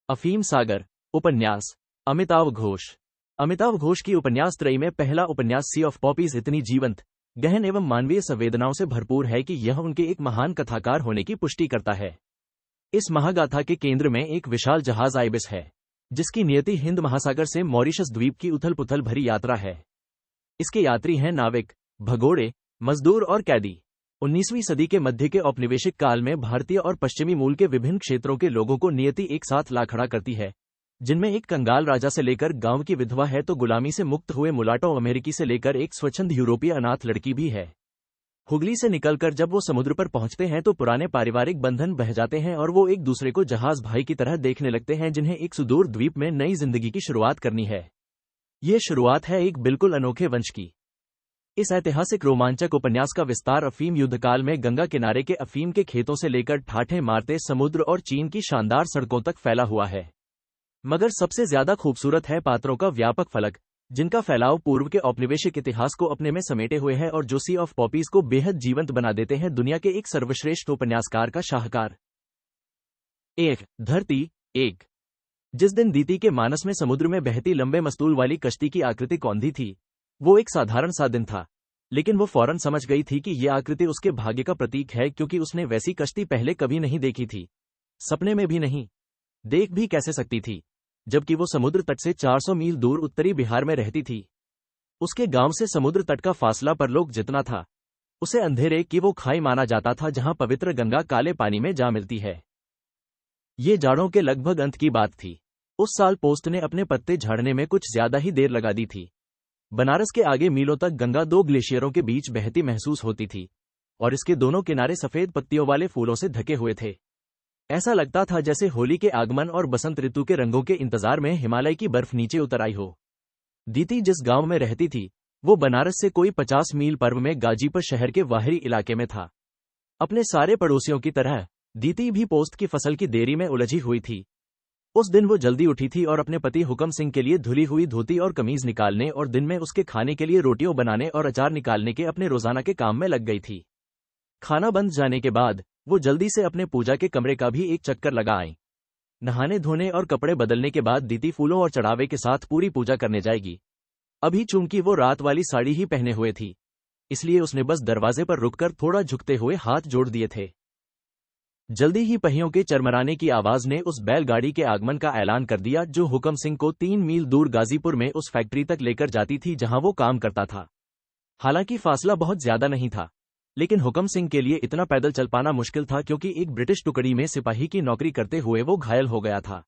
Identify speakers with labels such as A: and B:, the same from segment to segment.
A: अफीम सागर। उपन्यास अमिताव घोष। अमिताव घोष की उपन्यास त्रयी में पहला उपन्यास सी ऑफ पॉपीज इतनी जीवंत, गहन एवं मानवीय संवेदनाओं से भरपूर है कि यह उनके एक महान कथाकार होने की पुष्टि करता है। इस महागाथा के केंद्र में एक विशाल जहाज आइबिस है, जिसकी नियति हिंद महासागर से मॉरिशस द्वीप की उथल पुथल भरी यात्रा है। इसके यात्री हैं नाविक, भगोड़े, मजदूर और कैदी। 19वीं सदी के मध्य के औपनिवेशिक काल में भारतीय और पश्चिमी मूल के विभिन्न क्षेत्रों के लोगों को नियति एक साथ ला खड़ा करती है, जिनमें एक कंगाल राजा से लेकर गांव की विधवा है तो गुलामी से मुक्त हुए मुलाटो अमेरिकी से लेकर एक स्वच्छंद यूरोपीय अनाथ लड़की भी है। हुगली से निकलकर जब वो समुद्र पर पहुंचते हैं तो पुराने पारिवारिक बंधन बह जाते हैं और वो एक दूसरे को जहाज भाई की तरह देखने लगते हैं, जिन्हें एक सुदूर द्वीप में नई जिंदगी की शुरुआत करनी है। ये शुरुआत है एक बिल्कुल अनोखे वंश की। इस ऐतिहासिक रोमांचक उपन्यास का विस्तार अफीम युद्धकाल में गंगा किनारे के अफीम के खेतों से लेकर ठाठे मारते समुद्र और चीन की शानदार सड़कों तक फैला हुआ है। मगर सबसे ज्यादा खूबसूरत है पात्रों का व्यापक फलक, जिनका फैलाव पूर्व के औपनिवेशिक इतिहास को अपने में समेटे हुए है और जो सी ऑफ पॉपीज को बेहद जीवंत बना देते हैं दुनिया के एक सर्वश्रेष्ठ उपन्यासकार का शाहकार। एक धरती एक। जिस दिन दीति के मानस में समुद्र में बहती लंबे मस्तूल वाली कश्ती की आकृति कौंधी थी, वो एक साधारण सा दिन था, लेकिन वो फौरन समझ गई थी कि यह आकृति उसके भाग्य का प्रतीक है, क्योंकि उसने वैसी कश्ती पहले कभी नहीं देखी थी, सपने में भी नहीं। देख भी कैसे सकती थी, जबकि वो समुद्र तट से 400 मील दूर उत्तरी बिहार में रहती थी। उसके गांव से समुद्र तट का फासला परलोक जितना था, उसे अंधेरे की वो खाई माना जाता था जहां पवित्र गंगा काले पानी में जा मिलती है। ये जाड़ों के लगभग अंत की बात थी। उस साल पोस्ट ने अपने पत्ते झाड़ने में कुछ ज्यादा ही देर लगा दी थी। बनारस के आगे मीलों तक गंगा दो ग्लेशियरों के बीच बहती महसूस होती थी और इसके दोनों किनारे सफेद पत्तियों वाले फूलों से ढके हुए थे। ऐसा लगता था जैसे होली के आगमन और बसंत ऋतु के रंगों के इंतजार में हिमालय की बर्फ नीचे उतर आई हो। दीति जिस गांव में रहती थी, वो बनारस से कोई 50 मील पूर्व में गाजीपुर शहर के बाहरी इलाके में था। अपने सारे पड़ोसियों की तरह दीति भी पोस्ट की फसल की देरी में उलझी हुई थी। उस दिन वो जल्दी उठी थी और अपने पति हुकम सिंह के लिए धुली हुई धोती और कमीज निकालने और दिन में उसके खाने के लिए रोटियों बनाने और अचार निकालने के अपने रोजाना के काम में लग गई थी। खाना बंद जाने के बाद वो जल्दी से अपने पूजा के कमरे का भी एक चक्कर लगा आई। नहाने धोने और कपड़े बदलने के बाद दीति फूलों और चढ़ावे के साथ पूरी पूजा करने जाएगी। अभी चूंकि वो रात वाली साड़ी ही पहने हुए थी, इसलिए उसने बस दरवाजे पर रुककर थोड़ा झुकते हुए हाथ जोड़ दिए थे। जल्दी ही पहियों के चरमराने की आवाज ने उस बैलगाड़ी के आगमन का ऐलान कर दिया, जो हुकम सिंह को 3 मील दूर गाजीपुर में उस फैक्ट्री तक लेकर जाती थी जहां वो काम करता था। हालांकि फासला बहुत ज्यादा नहीं था, लेकिन हुकम सिंह के लिए इतना पैदल चल पाना मुश्किल था, क्योंकि एक ब्रिटिश टुकड़ी में सिपाही की नौकरी करते हुए वो घायल हो गया था।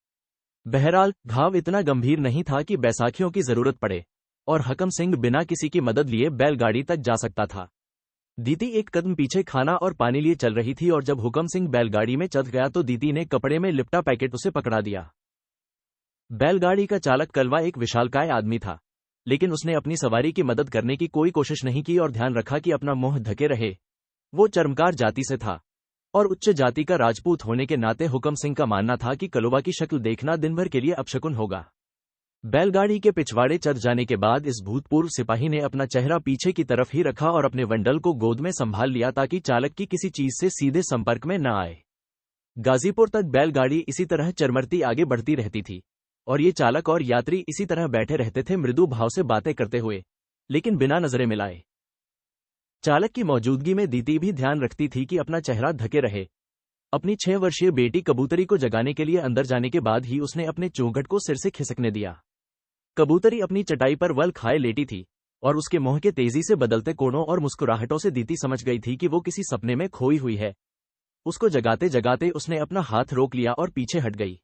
A: बहरहाल घाव इतना गंभीर नहीं था कि बैसाखियों की जरूरत पड़े और हुकम सिंह बिना किसी की मदद लिए बैलगाड़ी तक जा सकता था। दीति एक कदम पीछे खाना और पानी लिए चल रही थी और जब हुकम सिंह बैलगाड़ी में चढ़ गया तो दीति ने कपड़े में लिपटा पैकेट उसे पकड़ा दिया। बैलगाड़ी का चालक कलवा एक विशालकाय आदमी था, लेकिन उसने अपनी सवारी की मदद करने की कोई कोशिश नहीं की और ध्यान रखा कि अपना मुंह ढके रहे। वो चर्मकार जाति से था और उच्च जाति का राजपूत होने के नाते हुकम सिंह का मानना था कि कलवा की शक्ल देखना दिन भर के लिए अपशकुन होगा। बैलगाड़ी के पिछवाड़े चढ़ जाने के बाद इस भूतपूर्व सिपाही ने अपना चेहरा पीछे की तरफ ही रखा और अपने वंडल को गोद में संभाल लिया ताकि चालक की किसी चीज से सीधे संपर्क में न आए। गाजीपुर तक बैलगाड़ी इसी तरह चरमरती आगे बढ़ती रहती थी और ये चालक और यात्री इसी तरह बैठे रहते थे, मृदु भाव से बातें करते हुए, लेकिन बिना नजरें मिलाए। चालक की मौजूदगी में दीति भी ध्यान रखती थी कि अपना चेहरा ढके रहे। अपनी 6 वर्षीय बेटी कबूतरी को जगाने के लिए अंदर जाने के बाद ही उसने अपने चौखट को सिर से खिसकने दिया। कबूतरी अपनी चटाई पर वल खाए लेटी थी और उसके मुंह के तेजी से बदलते कोणों और मुस्कुराहटों से दीति समझ गई थी कि वो किसी सपने में खोई हुई है। उसको जगाते जगाते उसने अपना हाथ रोक लिया और पीछे हट गई।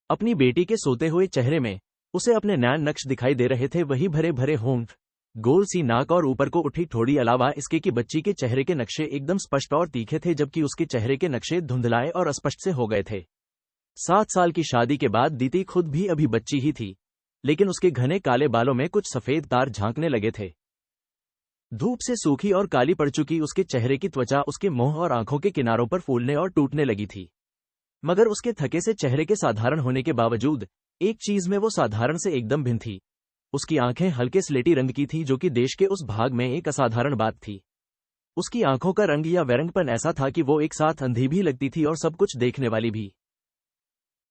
A: अपनी बेटी के सोते हुए चेहरे में उसे अपने नैन नक्श दिखाई दे रहे थे, वही भरे भरे होंठ, गोल सी नाक और ऊपर को उठी ठोड़ी। अलावा इसके कि बच्ची के चेहरे के नक्शे एकदम स्पष्ट और तीखे थे, जबकि उसके चेहरे के नक्शे धुंधलाए और अस्पष्ट से हो गए थे। 7 साल की शादी के बाद दीति खुद भी अभी बच्ची ही थी, लेकिन उसके घने काले बालों में कुछ सफेद तार झांकने लगे थे। धूप से सूखी और काली पड़ चुकी उसके चेहरे की त्वचा उसके मुंह और आंखों के किनारों पर फूलने और टूटने लगी थी। मगर उसके थके से चेहरे के साधारण होने के बावजूद एक चीज में वो साधारण से एकदम भिन्न थी। उसकी आंखें हल्के स्लेटी रंग की थी, जो कि देश के उस भाग में एक असाधारण बात थी। उसकी आंखों का रंग या व्यरंगपन ऐसा था कि वो एक साथ अंधी भी लगती थी और सब कुछ देखने वाली भी।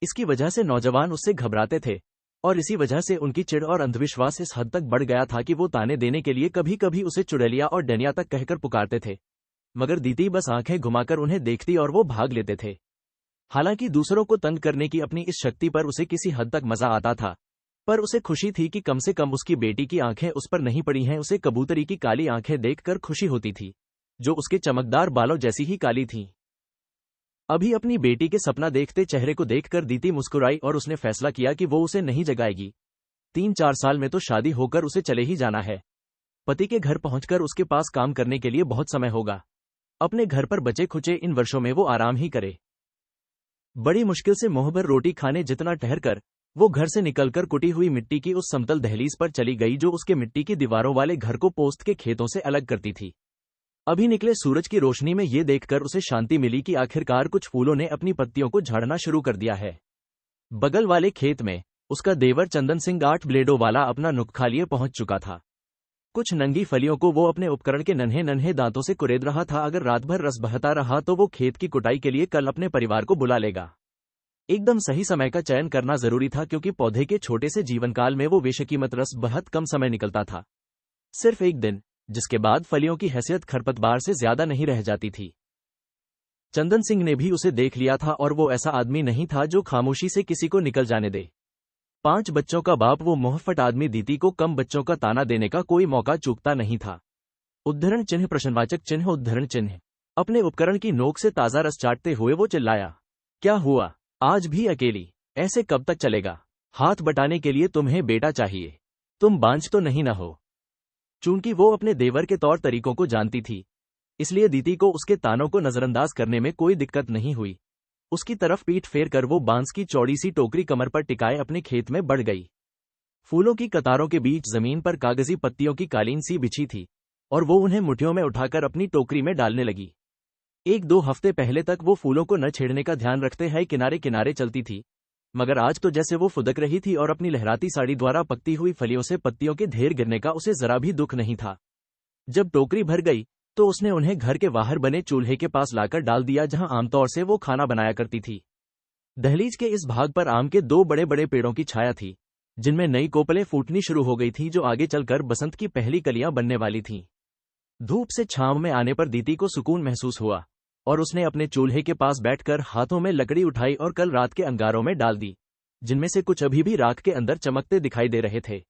A: इसकी वजह से नौजवान उससे घबराते थे और इसी वजह से उनकी चिढ़ और अंधविश्वास इस हद तक बढ़ गया था कि वो ताने देने के लिए कभी कभी उसे चुड़ैलिया और डैनिया तक कहकर पुकारते थे, मगर दीदी बस आंखें घुमाकर उन्हें देखती और वो भाग लेते थे। हालांकि दूसरों को तंग करने की अपनी इस शक्ति पर उसे किसी हद तक मजा आता था, पर उसे खुशी थी कि कम से कम उसकी बेटी की आंखें उस पर नहीं पड़ी हैं। उसे कबूतरी की काली आंखें देखकर खुशी होती थी, जो उसके चमकदार बालों जैसी ही काली थीं। अभी अपनी बेटी के सपना देखते चेहरे को देखकर दीदी मुस्कुराई और उसने फैसला किया कि वो उसे नहीं जगाएगी। 3-4 साल में तो शादी होकर उसे चले ही जाना है। पति के घर पहुंचकर उसके पास काम करने के लिए बहुत समय होगा। अपने घर पर बचे खुचे इन वर्षों में वो आराम ही करे। बड़ी मुश्किल से मुंहभर रोटी खाने जितना ठहरकर वो घर से निकलकर कुटी हुई मिट्टी की उस समतल दहलीज पर चली गई जो उसके मिट्टी की दीवारों वाले घर को पोस्ट के खेतों से अलग करती थी। अभी निकले सूरज की रोशनी में ये देखकर उसे शांति मिली कि आखिरकार कुछ फूलों ने अपनी पत्तियों को झाड़ना शुरू कर दिया है। बगल वाले खेत में उसका देवर चंदन सिंह 8 ब्लेडों वाला अपना नुक्खा लिए पहुंच चुका था। कुछ नंगी फलियों को वो अपने उपकरण के नन्हे नन्हे दांतों से कुरेद रहा था। अगर रात भर रस बहता रहा तो वो खेत की कुटाई के लिए कल अपने परिवार को बुला लेगा। एकदम सही समय का चयन करना जरूरी था, क्योंकि पौधे के छोटे से जीवनकाल में वो बेशकीमत रस बहुत कम समय निकलता था, सिर्फ 1 दिन, जिसके बाद फलियों की हैसियत खरपतवार से ज्यादा नहीं रह जाती थी। चंदन सिंह ने भी उसे देख लिया था और वो ऐसा आदमी नहीं था जो खामोशी से किसी को निकल जाने दे। 5 बच्चों का बाप वो मोहफट आदमी दीदी को कम बच्चों का ताना देने का कोई मौका चूकता नहीं था। उद्धरण चिन्ह प्रश्नवाचक चिन्ह उद्धरण चिन्ह। अपने उपकरण की नोक से ताजा रस चाटते हुए वो चिल्लाया, क्या हुआ, आज भी अकेली? ऐसे कब तक चलेगा? हाथ बटाने के लिए तुम्हें बेटा चाहिए, तुम बांझ तो नहीं ना हो। चूंकि वो अपने देवर के तौर तरीकों को जानती थी, इसलिए दीदी को उसके तानों को नजरअंदाज करने में कोई दिक्कत नहीं हुई। उसकी तरफ पीठ फेर कर वो बांस की चौड़ी सी टोकरी कमर पर टिकाए अपने खेत में बढ़ गई। फूलों की कतारों के बीच जमीन पर कागजी पत्तियों की कालीन सी बिछी थी और वो उन्हें मुट्ठियों में उठाकर अपनी टोकरी में डालने लगी। 1-2 हफ्ते पहले तक वो फूलों को न छेड़ने का ध्यान रखते हुए किनारे किनारे चलती थी, मगर आज तो जैसे वो फुदक रही थी और अपनी लहराती साड़ी द्वारा पकती हुई फलियों से पत्तियों के ढेर गिरने का उसे जरा भी दुख नहीं था। जब टोकरी भर गई तो उसने उन्हें घर के बाहर बने चूल्हे के पास लाकर डाल दिया, जहां आमतौर से वो खाना बनाया करती थी। दहलीज के इस भाग पर आम के 2 बड़े बड़े पेड़ों की छाया थी, जिनमें नई कोपलें फूटनी शुरू हो गई थी, जो आगे चलकर बसंत की पहली कलियां बनने वाली थीं। धूप से छांव में आने पर दीदी को सुकून महसूस हुआ और उसने अपने चूल्हे के पास बैठकर हाथों में लकड़ी उठाई और कल रात के अंगारों में डाल दी, जिनमें से कुछ अभी भी राख के अंदर चमकते दिखाई दे रहे थे।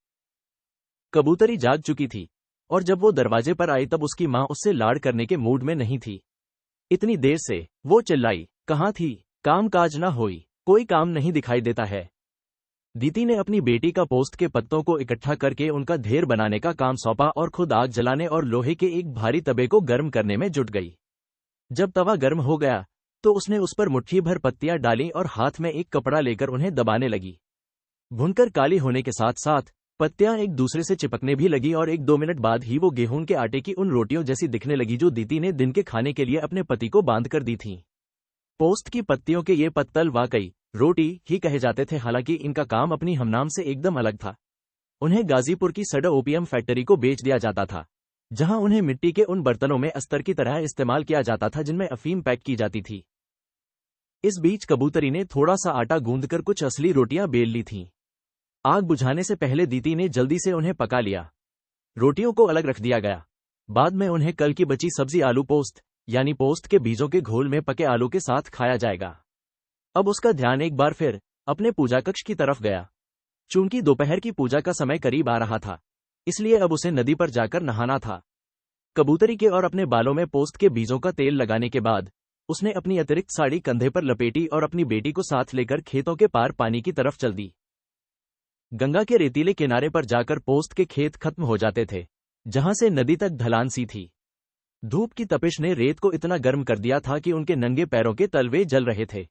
A: कबूतरी जाग चुकी थी और जब वो दरवाजे पर आई तब उसकी मां उससे लाड़ करने के मूड में नहीं थी। इतनी देर से वो चिल्लाई, कहाँ थी? काम काज ना होई, कोई काम नहीं दिखाई देता है। दीदी ने अपनी बेटी का पोस्ट के पत्तों को इकट्ठा करके उनका ढेर बनाने का काम सौंपा और खुद आग जलाने और लोहे के एक भारी तवे को गर्म करने में जुट गई। जब तवा गर्म हो गया तो उसने उस पर मुट्ठी भर पत्तियां डाली और हाथ में एक कपड़ा लेकर उन्हें दबाने लगी। भुनकर काली होने के साथ साथ पत्तियां एक दूसरे से चिपकने भी लगी और 1-2 मिनट बाद ही वो गेहूं के आटे की उन रोटियों जैसी दिखने लगी जो दीदी ने दिन के खाने के लिए अपने पति को बांध कर दी थीं। पोस्ट की पत्तियों के ये पत्तल वाकई रोटी ही कहे जाते थे, हालांकि इनका काम अपनी हमनाम से एकदम अलग था। उन्हें गाजीपुर की सड ओपीएम फैक्ट्री को बेच दिया जाता था, जहां उन्हें मिट्टी के उन बर्तनों में अस्तर की तरह इस्तेमाल किया जाता था जिनमें अफीम पैक की जाती थी। इस बीच कबूतरी ने थोड़ा सा आटा गूंदकर कुछ असली रोटियां बेल ली थीं। आग बुझाने से पहले दीदी ने जल्दी से उन्हें पका लिया। रोटियों को अलग रख दिया गया। बाद में उन्हें कल की बची सब्जी आलू पोस्त यानी पोस्त के बीजों के घोल में पके आलू के साथ खाया जाएगा। अब उसका ध्यान एक बार फिर अपने पूजा कक्ष की तरफ गया। चूंकि दोपहर की पूजा का समय करीब आ रहा था, इसलिए अब उसे नदी पर जाकर नहाना था। कबूतरी के और अपने बालों में पोस्त के बीजों का तेल लगाने के बाद उसने अपनी अतिरिक्त साड़ी कंधे पर लपेटी और अपनी बेटी को साथ लेकर खेतों के पार पानी की तरफ चल दी। गंगा के रेतीले किनारे पर जाकर पोस्त के खेत खत्म हो जाते थे, जहां से नदी तक ढलान सी थी। धूप की तपिश ने रेत को इतना गर्म कर दिया था कि उनके नंगे पैरों के तलवे जल रहे थे।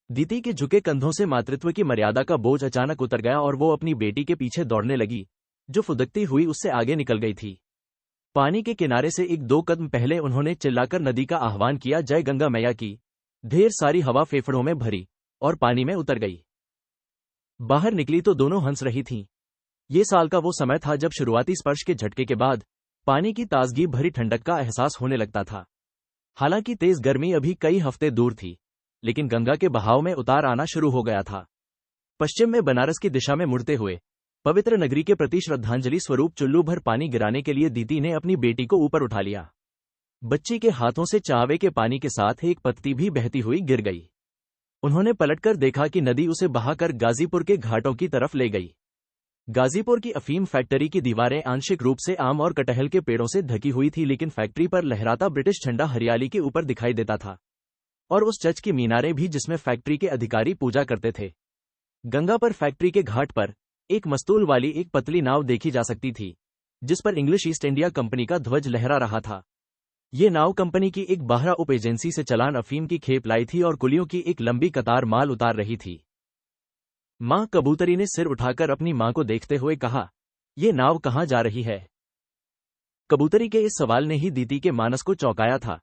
A: दीदी के झुके कंधों से मातृत्व की मर्यादा का बोझ अचानक उतर गया और वो अपनी बेटी के पीछे दौड़ने लगी, जो फुदकती हुई उससे आगे निकल गई थी। पानी के किनारे से 1-2 कदम पहले उन्होंने चिल्लाकर नदी का आह्वान किया, जय गंगा मैया की। ढेर सारी हवा फेफड़ों में भरी और पानी में उतर गई। बाहर निकली तो दोनों हंस रही थीं। ये साल का वो समय था जब शुरुआती स्पर्श के झटके के बाद पानी की ताजगी भरी ठंडक का एहसास होने लगता था। हालांकि तेज गर्मी अभी कई हफ्ते दूर थी, लेकिन गंगा के बहाव में उतार आना शुरू हो गया था। पश्चिम में बनारस की दिशा में मुड़ते हुए पवित्र नगरी के प्रति श्रद्धांजलि स्वरूप चुल्लू भर पानी गिराने के लिए दीदी ने अपनी बेटी को ऊपर उठा लिया। बच्ची के हाथों से चावे के पानी के साथ एक पत्ती भी बहती हुई गिर गई। उन्होंने पलटकर देखा कि नदी उसे बहाकर गाजीपुर के घाटों की तरफ ले गई। गाजीपुर की अफीम फैक्ट्री की दीवारें आंशिक रूप से आम और कटहल के पेड़ों से ढकी हुई थी, लेकिन फैक्ट्री पर लहराता ब्रिटिश झंडा हरियाली के ऊपर दिखाई देता था, और उस चर्च की मीनारें भी जिसमें फैक्ट्री के अधिकारी पूजा करते थे। गंगा पर फैक्ट्री के घाट पर एक मस्तूल वाली एक पतली नाव देखी जा सकती थी, जिस पर इंग्लिश ईस्ट इंडिया कंपनी का ध्वज लहरा रहा था। ये नाव कंपनी की एक बाहरा उप एजेंसी से चलान अफीम की खेप लाई थी और कुलियों की एक लंबी कतार माल उतार रही थी। मां कबूतरी ने सिर उठाकर अपनी मां को देखते हुए कहा, ये नाव कहां जा रही है? कबूतरी के इस सवाल ने ही दीदी के मानस को चौंकाया था।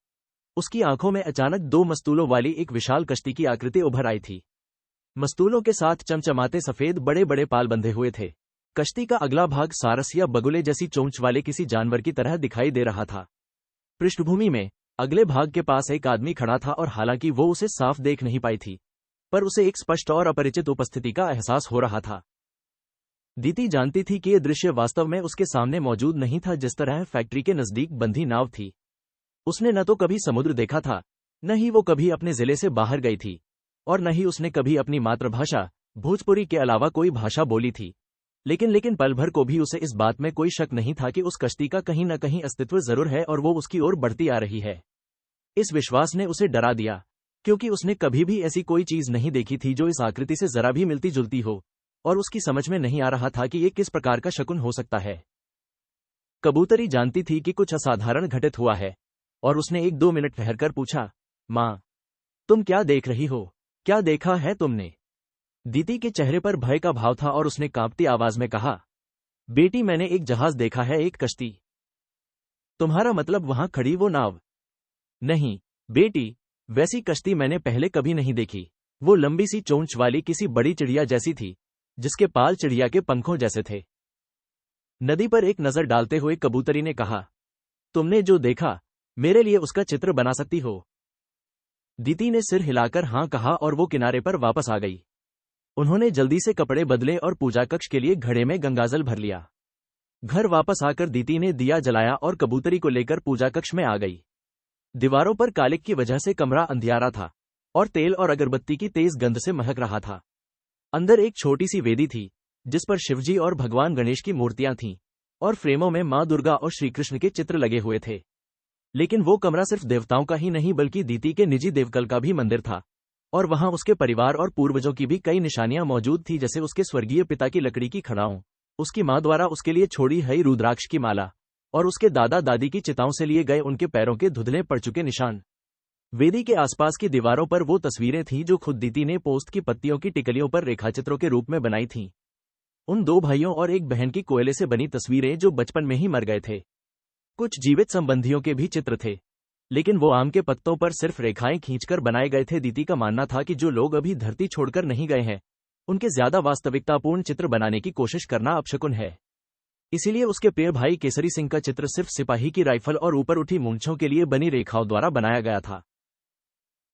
A: उसकी आंखों में अचानक दो मस्तूलों वाली एक विशाल कश्ती की आकृति उभर आई थी। मस्तूलों के साथ चमचमाते सफेद बड़े बड़े पाल बंधे हुए थे। कश्ती का अगला भाग सारस या बगुले जैसी चोंच वाले किसी जानवर की तरह दिखाई दे रहा था। पृष्ठभूमि में अगले भाग के पास एक आदमी खड़ा था, और हालांकि वो उसे साफ देख नहीं पाई थी, पर उसे एक स्पष्ट और अपरिचित उपस्थिति का एहसास हो रहा था। दीदी जानती थी कि यह दृश्य वास्तव में उसके सामने मौजूद नहीं था, जिस तरह फैक्ट्री के नजदीक बंधी नाव थी। उसने न तो कभी समुद्र देखा था, न ही वो कभी अपने जिले से बाहर गई थी, और न ही उसने कभी अपनी मातृभाषा भोजपुरी के अलावा कोई भाषा बोली थी। लेकिन पल भर को भी उसे इस बात में कोई शक नहीं था कि उस कश्ती का कहीं न कहीं अस्तित्व जरूर है और वो उसकी ओर बढ़ती आ रही है। इस विश्वास ने उसे डरा दिया, क्योंकि उसने कभी भी ऐसी कोई चीज नहीं देखी थी जो इस आकृति से जरा भी मिलती जुलती हो, और उसकी समझ में नहीं आ रहा था कि ये किस प्रकार का शकुन हो सकता है। कबूतरी जानती थी कि कुछ असाधारण घटित हुआ है, और उसने 1-2 मिनट ठहरकर पूछा, मां, तुम क्या देख रही हो? क्या देखा है तुमने? दीदी के चेहरे पर भय का भाव था और उसने कांपती आवाज में कहा, बेटी, मैंने एक जहाज देखा है, एक कश्ती। तुम्हारा मतलब वहां खड़ी वो नाव? नहीं बेटी, वैसी कश्ती मैंने पहले कभी नहीं देखी। वो लंबी सी चोंच वाली किसी बड़ी चिड़िया जैसी थी, जिसके पाल चिड़िया के पंखों जैसे थे। नदी पर एक नजर डालते हुए कबूतरी ने कहा, तुमने जो देखा, मेरे लिए उसका चित्र बना सकती हो? दीदी ने सिर हिलाकर हां कहा और वो किनारे पर वापस आ गई। उन्होंने जल्दी से कपड़े बदले और पूजा कक्ष के लिए घड़े में गंगाजल भर लिया। घर वापस आकर दीदी ने दिया जलाया और कबूतरी को लेकर पूजा कक्ष में आ गई। दीवारों पर कालिक की वजह से कमरा अंधियारा था, और तेल और अगरबत्ती की तेज गंध से महक रहा था। अंदर एक छोटी सी वेदी थी, जिस पर शिवजी और भगवान गणेश की मूर्तियां थीं, और फ्रेमों में मां दुर्गा और श्रीकृष्ण के चित्र लगे हुए थे। लेकिन वो कमरा सिर्फ देवताओं का ही नहीं बल्कि दीदी के निजी देवकल का भी मंदिर था, और वहां उसके परिवार और पूर्वजों की भी कई निशानियां मौजूद थी, जैसे उसके स्वर्गीय पिता की लकड़ी की खड़ाओं, उसकी मां द्वारा उसके लिए छोड़ी हुई रुद्राक्ष की माला, और उसके दादा दादी की चिताओं से लिए गए उनके पैरों के धुंधले पड़ चुके निशान। वेदी के आसपास की दीवारों पर वो तस्वीरें थीं जो खुद दीदी ने पोस्त की पत्तियों की टिकलियों पर रेखाचित्रों के रूप में बनाई थीं। उन 2 भाइयों और एक बहन की कोयले से बनी तस्वीरें जो बचपन में ही मर गए थे। कुछ जीवित संबंधियों के भी चित्र थे, लेकिन वो आम के पत्तों पर सिर्फ रेखाएं खींचकर बनाए गए थे। दीदी का मानना था कि जो लोग अभी धरती छोड़कर नहीं गए हैं, उनके ज्यादा वास्तविकतापूर्ण चित्र बनाने की कोशिश करना अपशकुन है। इसीलिए उसके प्रिय भाई केसरी सिंह का चित्र सिर्फ सिपाही की राइफल और ऊपर उठी मूंछों के लिए बनी रेखाओं द्वारा बनाया गया था।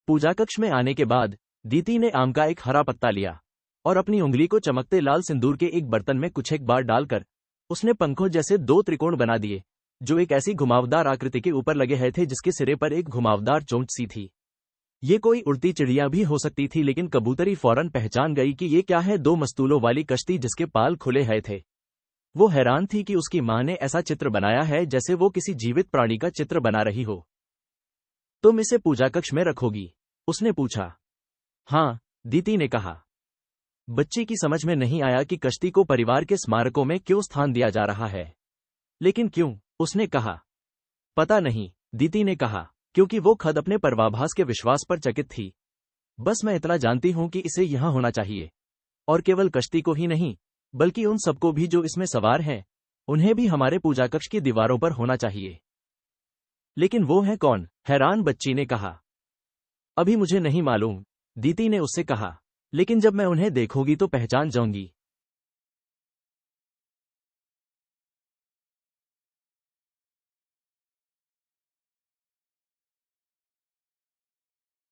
A: पूजा कक्ष में आने के बाद दीदी ने आम का एक हरा पत्ता लिया और अपनी उंगली को चमकते लाल सिंदूर के एक बर्तन में कुछ एक बार डालकर उसने पंखों जैसे 2 त्रिकोण बना दिए, जो एक ऐसी घुमावदार आकृति के ऊपर लगे हैं थे जिसके सिरे पर एक घुमावदार चोंच सी थी। ये कोई उड़ती चिड़िया भी हो सकती थी, लेकिन कबूतरी फौरन पहचान गई कि ये क्या है, 2 मस्तूलों वाली कश्ती जिसके पाल खुले हुए थे। वो हैरान थी कि उसकी मां ने ऐसा चित्र बनाया है जैसे वो किसी जीवित प्राणी का चित्र बना रही हो। तुम इसे पूजा कक्ष में रखोगी? उसने पूछा। हाँ, दीदी ने कहा। बच्ची की समझ में नहीं आया कि कश्ती को परिवार के स्मारकों में क्यों स्थान दिया जा रहा है। लेकिन क्यों? उसने कहा। पता नहीं, दीदी ने कहा, क्योंकि वो खुद अपने पर्वाभास के विश्वास पर चकित थी। बस मैं इतना जानती हूं कि इसे यहां होना चाहिए, और केवल कश्ती को ही नहीं बल्कि उन सबको भी जो इसमें सवार हैं, उन्हें भी हमारे पूजा कक्ष की दीवारों पर होना चाहिए। लेकिन वो है कौन? हैरान बच्ची ने कहा। अभी मुझे नहीं मालूम, दीदी ने उससे कहा, लेकिन जब मैं उन्हें देखूंगी तो पहचान जाऊंगी।